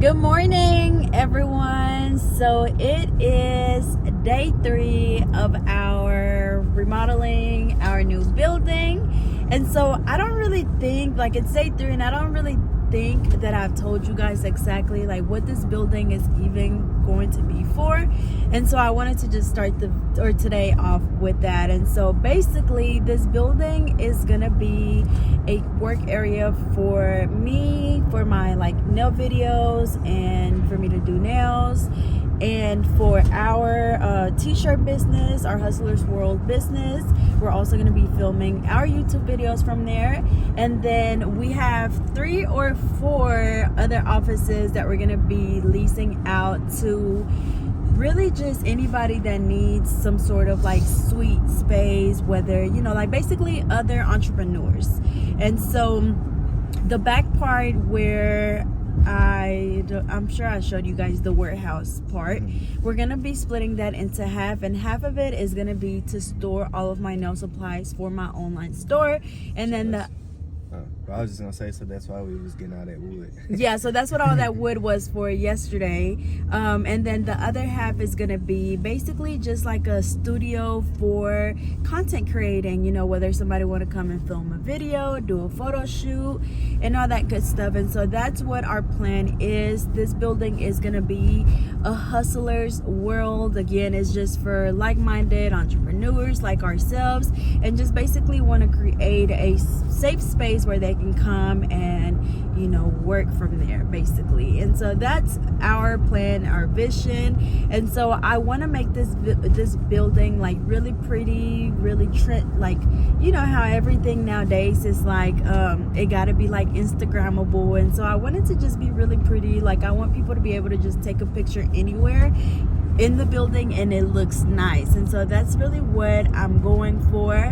Good morning, everyone. So it is day 3 of our remodeling our new building. And so I don't really think, like, it's day 3 and I don't really think that I've told you guys exactly like what this building is even going to be for. And so I wanted to just start today off with that. And so basically this building is gonna be a work area for me, for my like nail videos and for me to do nails, and for our t-shirt business, our Hustlers World business. We're also going to be filming our YouTube videos from there. And then we have 3 or 4 other offices that we're going to be leasing out to really just anybody that needs some sort of like suite space, whether, you know, like basically other entrepreneurs. And so the back part where I'm sure I showed you guys the warehouse part. We're gonna be splitting that into half, and half of it is gonna be to store all of my nail supplies for my online store. And then I was just gonna say, so that's why we was getting all that wood. Yeah, so that's what all that wood was for yesterday. And then the other half is gonna be basically just like a studio for content creating, you know, whether somebody want to come and film a video, do a photo shoot, and all that good stuff. And so that's what our plan is. This building is gonna be a hustler's world. Again, it's just for like-minded entrepreneurs like ourselves, and just basically want to create a safe space where they can come and, you know, work from there basically. And so that's our plan, our vision. And so I want to make this building like really pretty, really like, you know how everything nowadays is like it got to be like Instagrammable. And so I wanted to just be really pretty. Like, I want people to be able to just take a picture anywhere in the building and it looks nice. And so that's really what I'm going for.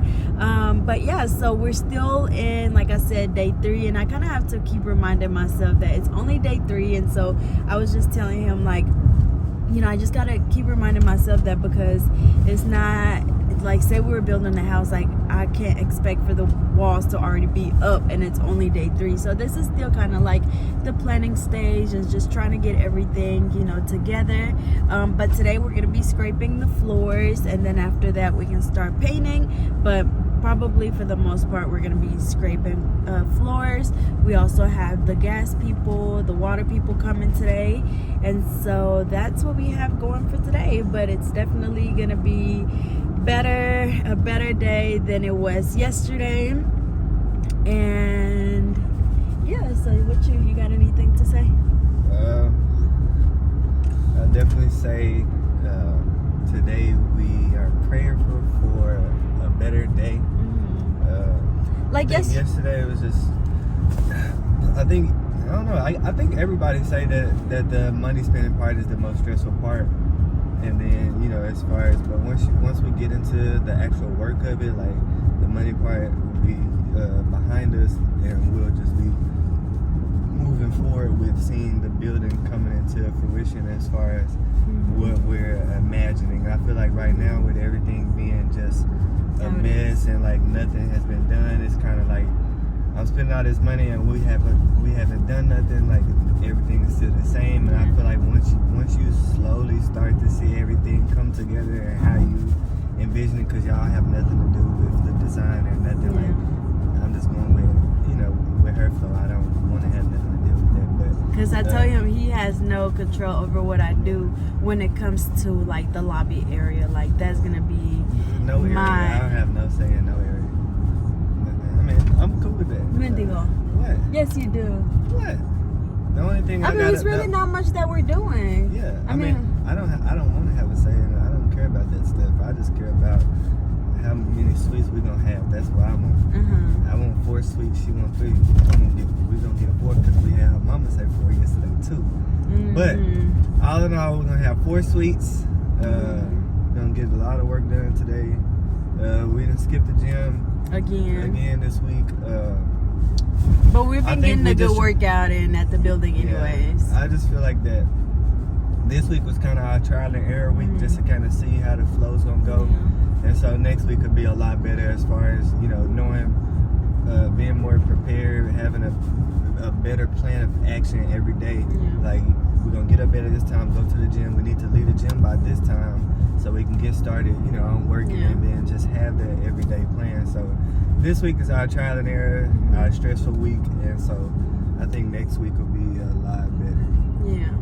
But yeah, so we're still in, like I said, day 3, and I kind of have to keep reminding myself that it's only day 3. And so I was just telling him, like, you know, I just gotta keep reminding myself that, because it's not like, say we were building a house, like I can't expect for the walls to already be up and it's only day 3. So this is still kind of like the planning stage and just trying to get everything, you know, together. But today we're gonna be scraping the floors, and then after that we can start painting. But probably for the most part we're gonna be scraping floors. We also have the gas people, the water people coming today, and so that's what we have going for today. But it's definitely gonna be a better day than it was yesterday. And yeah, so what you got anything to say? I'll definitely say today we are prayerful for a better day. Like yesterday it was just, I don't know, I think everybody say that the money spending part is the most stressful part. And then, you know, as far as, but once we get into the actual work of it, like the money part will be behind us, and we'll just be moving forward with seeing the building coming into fruition as far as what we're imagining. I feel like right now, with everything being just a mess and like nothing has been done, it's kind of like I'm spending all this money and we haven't done nothing. Like everything is still the same. And I feel like once you slowly start to see everything come together and how you envision it, because y'all have nothing to do with the design or nothing. Like, I'm just going with, you know, with her flow. I don't want to have nothing to do with that. But because I told him he has no control over what I do when it comes to like the lobby area. Like, that's gonna be no area. I don't have no say in no area. I mean, I'm cool with that. Mendigo. What? Yes, you do. What? The only thing I mean, it's really not much that we're doing. Yeah, I mean, I don't want to have a say in it. I don't care about that stuff. I just care about how many sweets we're gonna have. That's what I want. I want 4 sweets. She want 3. We're gonna get 4 because we had her mama say 4 yesterday too. But all in all, we're gonna have 4 sweets. Gonna get a lot of work done today. We didn't skip the gym again this week. But we've been getting a good workout in at the building anyways. I just feel like that this week was kind of our trial and error week, just to kind of see how the flow's gonna go. And so next week could be a lot better as far as, you know, knowing, being more prepared, having a better plan of action every day. Like bed at this time, go to the gym. We need to leave the gym by this time so we can get started, you know, on working and then just have that everyday plan. So this week is our trial and error, our stressful week, and so I think next week will be a lot better. Yeah.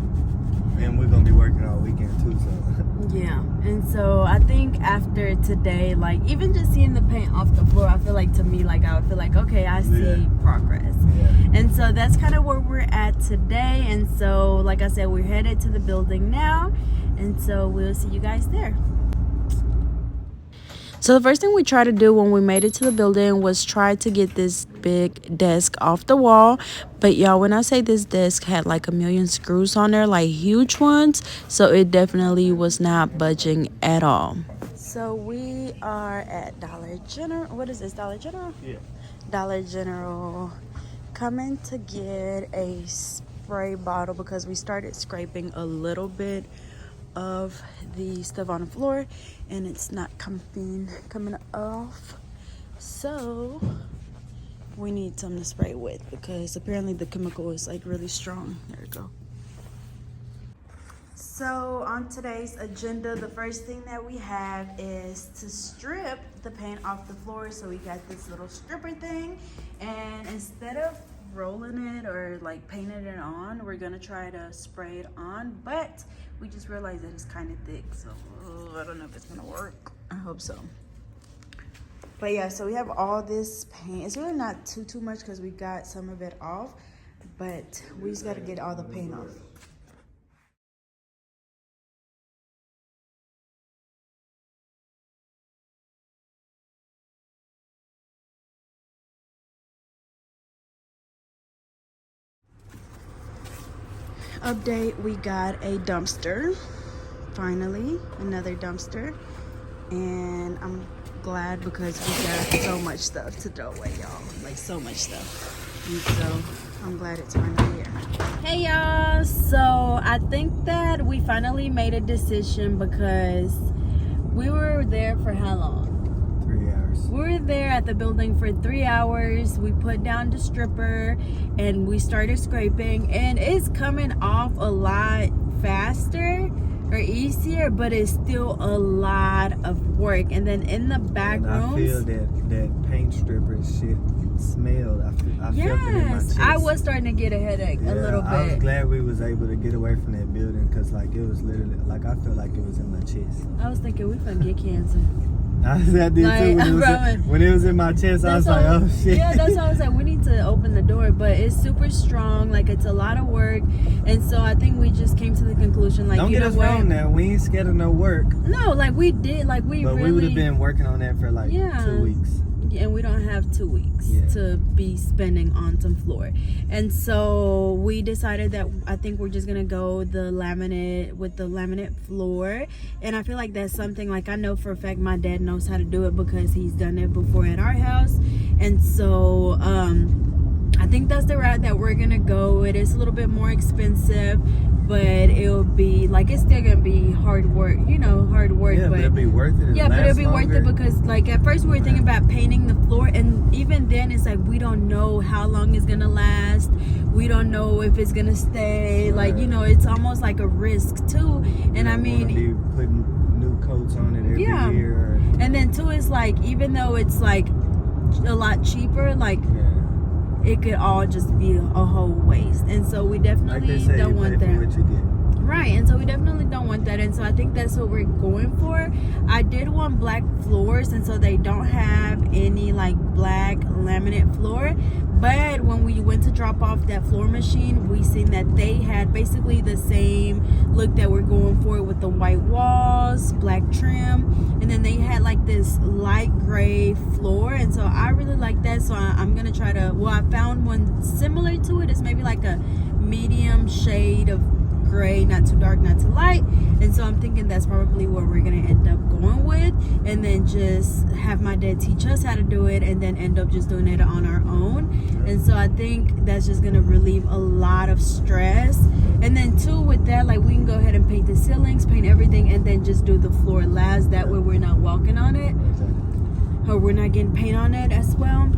And we're gonna be working all weekend too, so. Yeah. And so I think after today, like even just seeing the paint off the floor, I feel like to me, like I would feel like, okay, I see progress. Yeah. And so that's kind of where we're at today. And so, like I said, we're headed to the building now. And so we'll see you guys there. So the first thing we tried to do when we made it to the building was try to get this big desk off the wall. But y'all, when I say this desk had like a million screws on there, like huge ones, so it definitely was not budging at all. So we are at Dollar General. What is this, Dollar General? Yeah. Dollar General, coming to get a spray bottle because we started scraping a little bit of the stuff on the floor and it's not coming off, so we need something to spray with because apparently the chemical is like really strong. There we go. So on today's agenda, the first thing that we have is to strip the paint off the floor. So we got this little stripper thing, and instead of rolling it or like painting it on, we're gonna try to spray it on, but we just realized that it's kind of thick, so I don't know if it's gonna work. I hope so. But yeah, so we have all this paint. It's really not too much because we got some of it off, but we just gotta get all the paint off. Update, we got a dumpster. Finally, another dumpster. And I'm glad because we got so much stuff to throw away, y'all. Like so much stuff. And so I'm glad it's finally here. Hey y'all, so I think that we finally made a decision because we were there for how long? 3 hours. We were there at the building for 3 hours. We put down the stripper and we started scraping, and it's coming off a lot faster or easier, but it's still a lot of work. And then in the back rooms, I feel that paint stripper shit smelled. I felt it in my chest. I was starting to get a headache a little bit. I was glad we was able to get away from that building because like it was literally like I felt like it was in my chest. I was thinking we finna get cancer. I did too. When it was in my chest, I was like, oh shit. Yeah, that's why I was like, we need to open the door. But it's super strong. Like, it's a lot of work. And so I think we just came to the conclusion, like, don't get us wrong now. We ain't scared of no work. No, like, we did. Like, we would have been working on that for like 2 weeks. And we don't have 2 weeks to be spending on some floor. And so we decided that I think we're just gonna go the laminate floor. And I feel like that's something, like, I know for a fact my dad knows how to do it because he's done it before at our house. And so I think that's the route that we're gonna go. It is a little bit more expensive, but it'll be like, it's still gonna be hard work, hard work. Yeah, but it'll be worth it. Yeah, but it'll be worth it because, like, at first we were thinking about painting the floor, and even then it's like we don't know how long it's gonna last. We don't know if it's gonna stay. Like, it's almost like a risk too. And I mean, be putting new coats on it every year. And then too, it's like, even though it's like a lot cheaper, like. It could all just be a whole waste, and so we definitely don't want that. Right, and so we definitely don't want that, and so I think that's what we're going for. I did want black floors, and so they don't have any like black laminate floor. But when we went to drop off that floor machine, we seen that they had basically the same look that we're going for with the white walls, black trim, and then they had like this light gray floor. And so I really like that. So I'm going to try to, I found one similar to it. It's maybe like a medium shade of gray, not too dark, not too light. And so I'm thinking that's probably what we're gonna end up going with, and then just have my dad teach us how to do it, and then end up just doing it on our own. And so I think that's just gonna relieve a lot of stress. And then too, with that, like, we can go ahead and paint the ceilings, paint everything, and then just do the floor last. That way we're not walking on it, or we're not getting paint on it as well.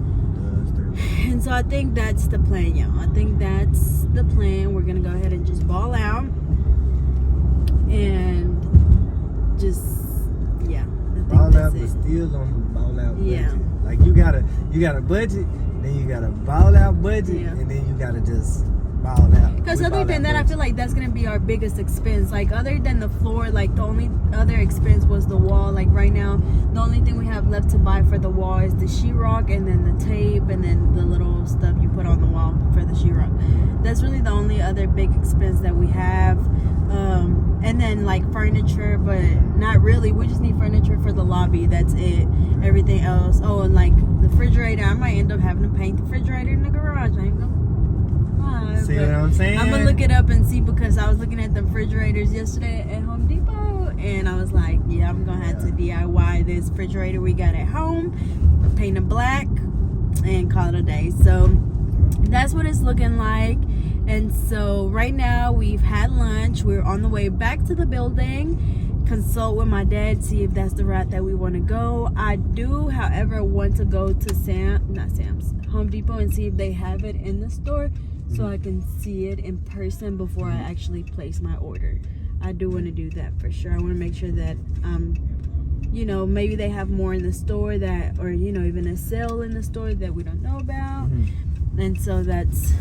And so I think that's the plan, y'all. I think that's the plan. We're gonna go ahead and just ball out. still on the ball out budget. Yeah. Like you gotta budget, then you gotta ball out budget, Yeah. and then you gotta just ball out. Because other than that, I feel like that's gonna be our biggest expense. Like other than the floor, like the only other expense was the wall. Like right now, the only thing we have left to buy for the wall is the sheetrock, and then the tape, and then the little stuff you put on the wall for the sheetrock. That's really the only other big expense that we have. And then like furniture, but not really. We just need furniture for the lobby. That's it. Everything else. Oh, and like the refrigerator. I might end up having to paint the refrigerator in the garage. I ain't gonna lie. See what I'm saying? I'm gonna look it up and see, because I was looking at the refrigerators yesterday at Home Depot, and I was like, yeah, I'm gonna have to DIY this refrigerator we got at home, paint it black, and call it a day. So that's what it's looking like. And so right now we've had lunch. We're on the way back to the building, consult with my dad, see if that's the route that we want to go. I do, however, want to go to Home Depot and see if they have it in the store, so I can see it in person before I actually place my order. I do want to do that for sure. I want to make sure that you know, maybe they have more in the store that, or you know, even a sale in the store that we don't know about. And so that's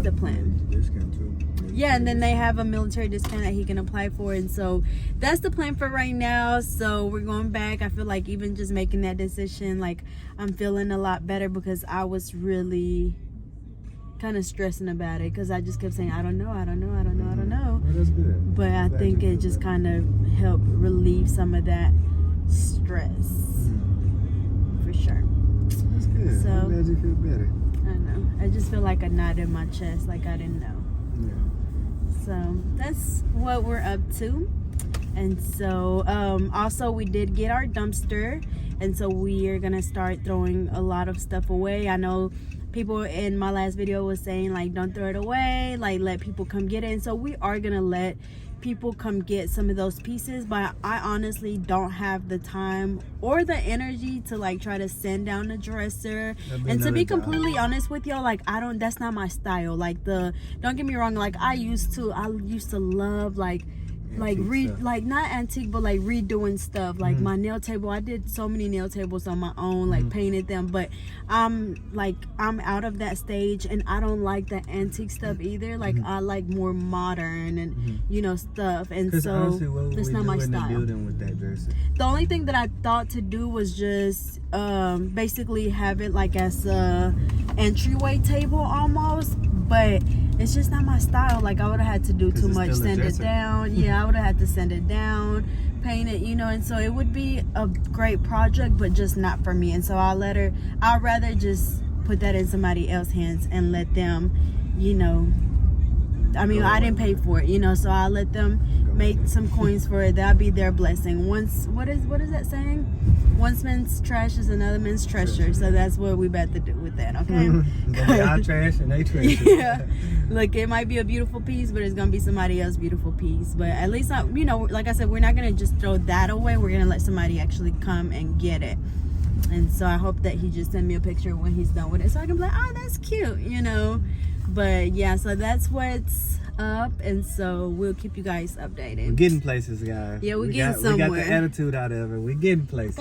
the plan. Discount too. Yeah, and then they have a military discount that he can apply for, and so that's the plan for right now. So we're going back. I feel like even just making that decision, like I'm feeling a lot better, because I was really kind of stressing about it, because I just kept saying I don't know. Well, that's good. But I think it just kind of helped relieve some of that stress for sure. That's good. So I'm glad you feel better. I know. I just feel like a knot in my chest, like I didn't know. Yeah. So that's what we're up to. And so also we did get our dumpster, and so we are gonna start throwing a lot of stuff away. I know people in my last video was saying like don't throw it away, like let people come get it, and so we are gonna let people come get some of those pieces, but I honestly don't have the time or the energy to like try to sand down the dresser. And to be completely honest with y'all, like that's not my style. Like don't get me wrong, like I used to love like not antique, but like redoing stuff, like my nail table. I did so many nail tables on my own, like painted them, but I'm out of that stage, and I don't like the antique stuff either. Like I like more modern and you know stuff, and so honestly, that's not my style. With that dresser? The only thing that I thought to do was just basically have it like as a entryway table almost, but it's just not my style. Like I would have had to do too much, sand it down. Yeah, I would have had to sand it down, paint it, you know, and so it would be a great project, but just not for me. And so I'd rather just put that in somebody else's hands and let them, you know, I mean, I didn't pay for it, you know, so I'll let them make some coins for it. That'll be their blessing. Once, what is that saying? Once man's trash is another man's treasure. So that's what we about to do with that, okay? It's gonna be our trash and they treasure. Yeah. Look, it might be a beautiful piece, but it's gonna be somebody else's beautiful piece. But at least, you know, like I said, we're not gonna just throw that away. We're gonna let somebody actually come and get it. And so I hope that he just send me a picture when he's done with it, so I can be like, oh, that's cute, you know. But yeah, so that's what's up, and so we'll keep you guys updated. We're getting places, guys. Yeah, we're getting somewhere. We got the attitude out of it. We're getting places.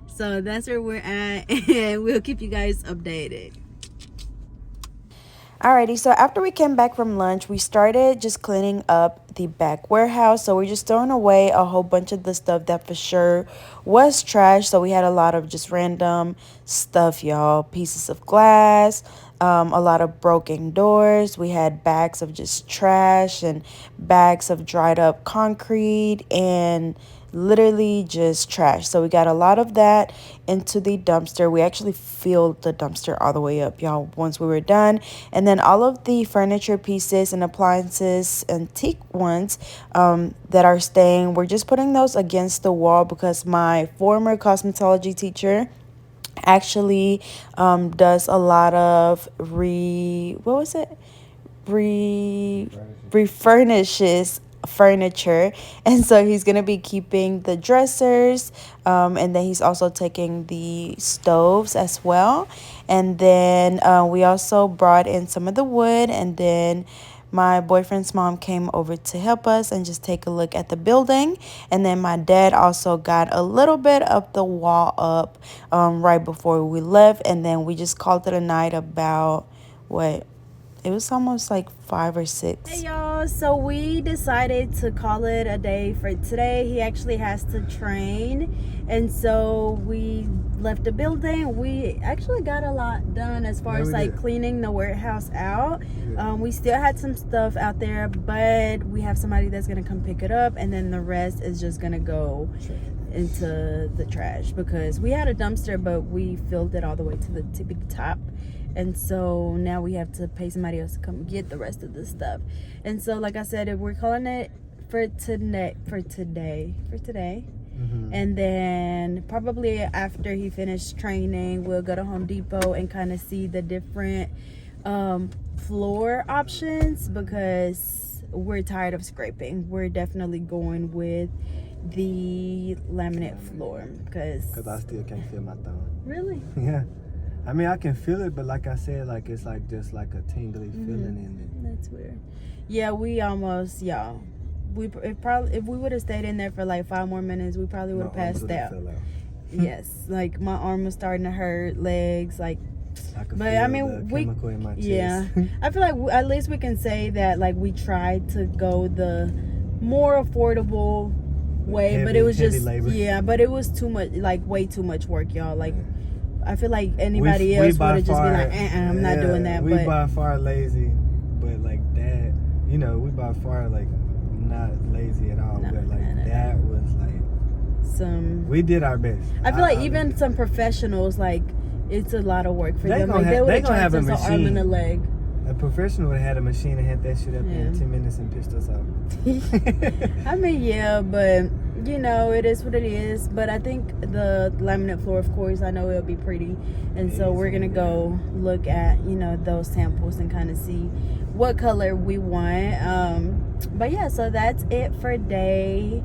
So that's where we're at, and we'll keep you guys updated. Alrighty, so after we came back from lunch, we started just cleaning up the back warehouse. So we're just throwing away a whole bunch of the stuff that for sure was trash. So we had a lot of just random stuff, y'all. Pieces of glass, a lot of broken doors. We had bags of just trash and bags of dried up concrete and literally just trash. So we got a lot of that into the dumpster. We actually filled the dumpster all the way up, y'all, once we were done. And then all of the furniture pieces and appliances, antique ones that are staying, we're just putting those against the wall, because my former cosmetology teacher actually does a lot of refurnishes furniture, and so he's gonna be keeping the dressers, and then he's also taking the stoves as well. And then we also brought in some of the wood, and then my boyfriend's mom came over to help us and just take a look at the building. And then my dad also got a little bit of the wall up right before we left. And then we just called it a night about, what? It was almost like 5 or 6. Hey y'all, so we decided to call it a day for today. He actually has to train, and so we left the building. We actually got a lot done as far as like cleaning the warehouse out. We still had some stuff out there, but we have somebody that's gonna come pick it up, and then the rest is just gonna go into the trash, because we had a dumpster but we filled it all the way to the tippy top. And so now we have to pay somebody else to come get the rest of the stuff. And so, like I said, we're calling it for today. Mm-hmm. And then probably after he finished training, we'll go to Home Depot and kind of see the different floor options, because we're tired of scraping. We're definitely going with the laminate floor, because I still can't feel my thumb. Really? Yeah. I mean, I can feel it, but like I said, like it's like just like a tingly feeling in it. That's weird. Yeah, we almost, if we would have stayed in there for like 5 more minutes, we probably would have passed out. Yes, like my arm was starting to hurt, legs, like. But I mean, the chemical in my chest. Yeah, I feel like at least we can say that like we tried to go the more affordable way, but it was just labor. Yeah, but it was too much, like way too much work, y'all. Like. I feel like anybody else would have just been like, I'm not doing that. We by far lazy, but like that, you know, we by far like not lazy at all. But like that was like we did our best. I feel like even some professionals, like it's a lot of work for them. Like they would have a machine. Arm and a leg. A professional would have had a machine and had that shit up in 10 minutes and pissed us off. I mean, yeah, but you know, it is what it is. But I think the laminate floor, of course, I know it'll be pretty, and so we're gonna go look at, you know, those samples and kind of see what color we want. But yeah, so that's it for day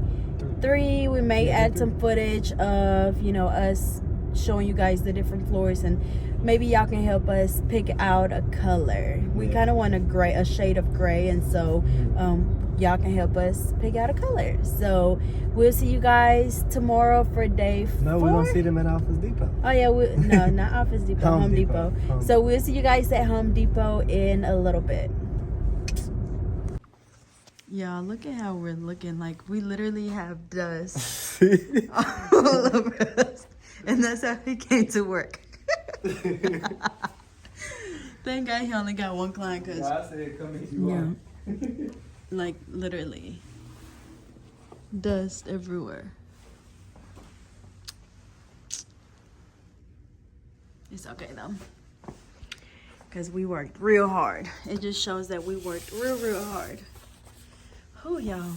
3. We may add some footage of, you know, us showing you guys the different floors, and maybe y'all can help us pick out a color. We kind of want a shade of gray, and so y'all can help us pick out a color. So we'll see you guys tomorrow for day 4. No, we're gonna see them at Office Depot. Oh yeah, no, not Office Depot. Home Depot. So we'll see you guys at Home Depot in a little bit. Y'all, look at how we're looking. Like, we literally have dust all over us. And that's how he came to work. Thank God he only got 1 client, because I said come meet you like literally dust everywhere. It's okay though, because we worked real hard. It just shows that we worked real hard. Oh y'all.